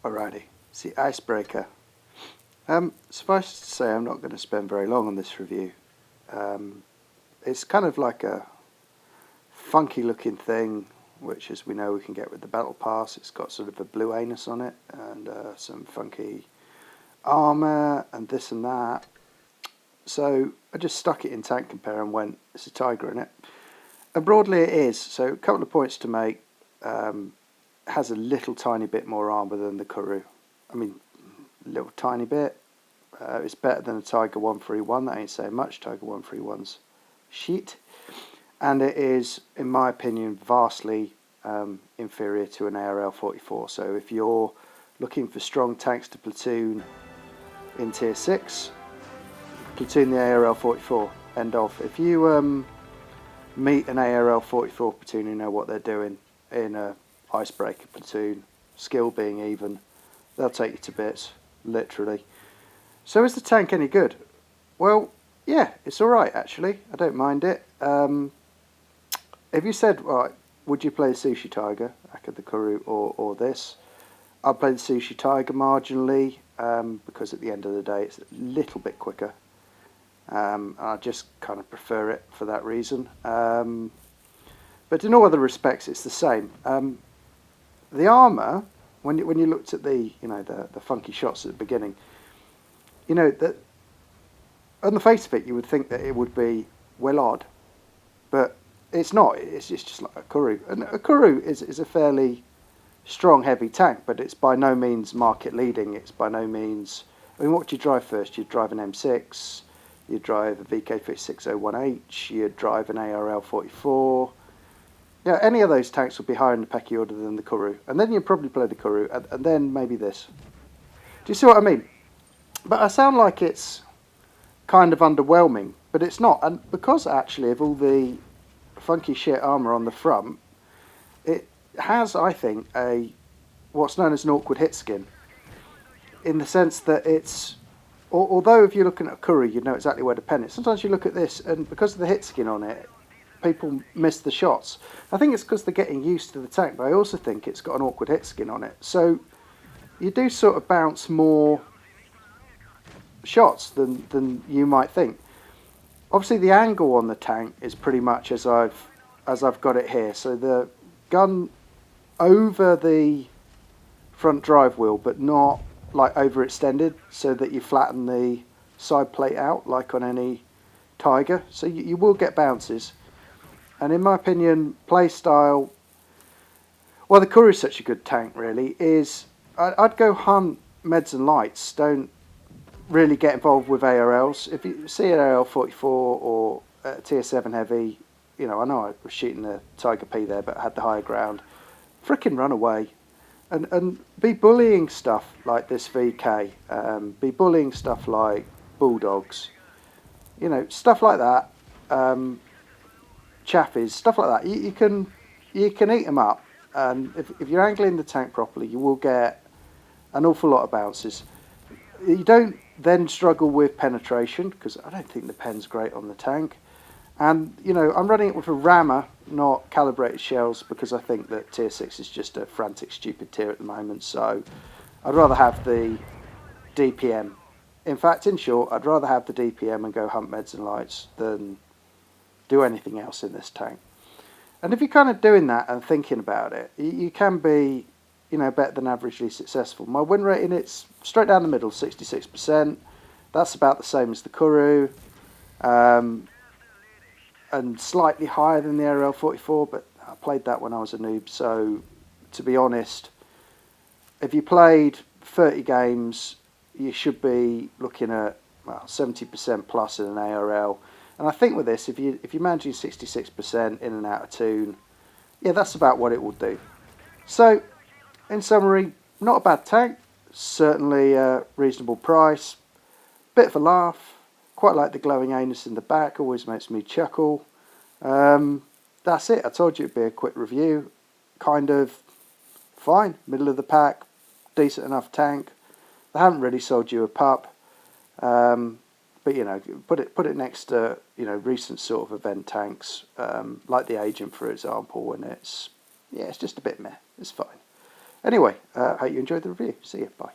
Alrighty, it's the Icebreaker. Suffice to say, I'm not going to spend very long on this review. It's kind of like a funky looking thing, which as we know we can get with the Battle Pass. It's got sort of a blue anus on it and some funky armour and this and that. So I just stuck it in Tank Compare and went, it's a Tiger in it. And broadly it is, so a couple of points to make. Has a little tiny bit more armour than the Kuru. I mean, a little tiny bit. It's better than a Tiger 131, that ain't saying much. Tiger 131's shit. And it is, in my opinion, vastly inferior to an ARL 44. So if you're looking for strong tanks to platoon in Tier 6, platoon the ARL 44, end of. If you meet an ARL 44 platoon who know what they're doing in a Icebreaker platoon, skill being even, they'll take you to bits, literally. So is the tank any good? Well, yeah, it's alright actually. I don't mind it. If you said, right, would you play the Sushi Tiger, Aka the Kuru, or this? I'd play the Sushi Tiger marginally, because at the end of the day it's a little bit quicker. I just kind of prefer it for that reason. But in all other respects it's the same. The armour, when you looked at the the funky shots at the beginning, that on the face of it you would think that it would be well odd, but it's not. It's just like a Kuru, and a Kuru is a fairly strong, heavy tank, but it's by no means market leading. It's by no means. I mean, what do you drive first? You'd drive an M6, you'd drive a VK5601H, you'd drive an ARL 44. Yeah, any of those tanks would be higher in the pecking order than the Kuru, and then you'd probably play the Kuru, and then maybe this. Do you see what I mean? But I sound like it's kind of underwhelming, but it's not, and because actually of all the funky shit armour on the front, it has, I think, what's known as an awkward hit skin, in the sense that it's, although if you're looking at a Kuru, you'd know exactly where to pen it. Sometimes you look at this, and because of the hit skin on it, people miss the shots. I think it's because they're getting used to the tank, but I also think it's got an awkward hit skin on it. So you do sort of bounce more shots than you might think. Obviously the angle on the tank is pretty much as I've got it here. So the gun over the front drive wheel, but not like overextended, so that you flatten the side plate out like on any Tiger. So you will get bounces. And in my opinion, play style, well, the Kuru is such a good tank, really, is I'd go hunt meds and lights. Don't really get involved with ARLs. If you see an ARL 44 or Tier 7 heavy, I know I was shooting the Tiger P there, but I had the higher ground. Frickin' run away. And be bullying stuff like this VK. Be bullying stuff like Bulldogs. Stuff like that. Chaffies, stuff like that. You can eat them up, and if you're angling the tank properly, you will get an awful lot of bounces. You don't then struggle with penetration, because I don't think the pen's great on the tank. And I'm running it with a rammer, not calibrated shells, because I think that Tier 6 is just a frantic, stupid tier at the moment. So I'd rather have the DPM. In fact, in short, I'd rather have the DPM and go hunt meds and lights than do anything else in this tank. And if you're kind of doing that and thinking about it, you can be, better than averagely successful. My win rate in it's straight down the middle, 66%. That's about the same as the Kuru, and slightly higher than the ARL 44, but I played that when I was a noob. So, to be honest, if you played 30 games, you should be looking at 70% plus in an ARL. And I think with this, if you're managing 66% in and out of tune, yeah, that's about what it will do. So, in summary, not a bad tank, certainly a reasonable price, bit of a laugh, quite like the glowing anus in the back, always makes me chuckle. That's it, I told you it'd be a quick review, kind of fine, middle of the pack, decent enough tank. They haven't really sold you a pup. But put it next to recent sort of event tanks, like the Agent, for example, and it's just a bit meh. It's fine. Anyway, I hope you enjoyed the review. See you. Bye.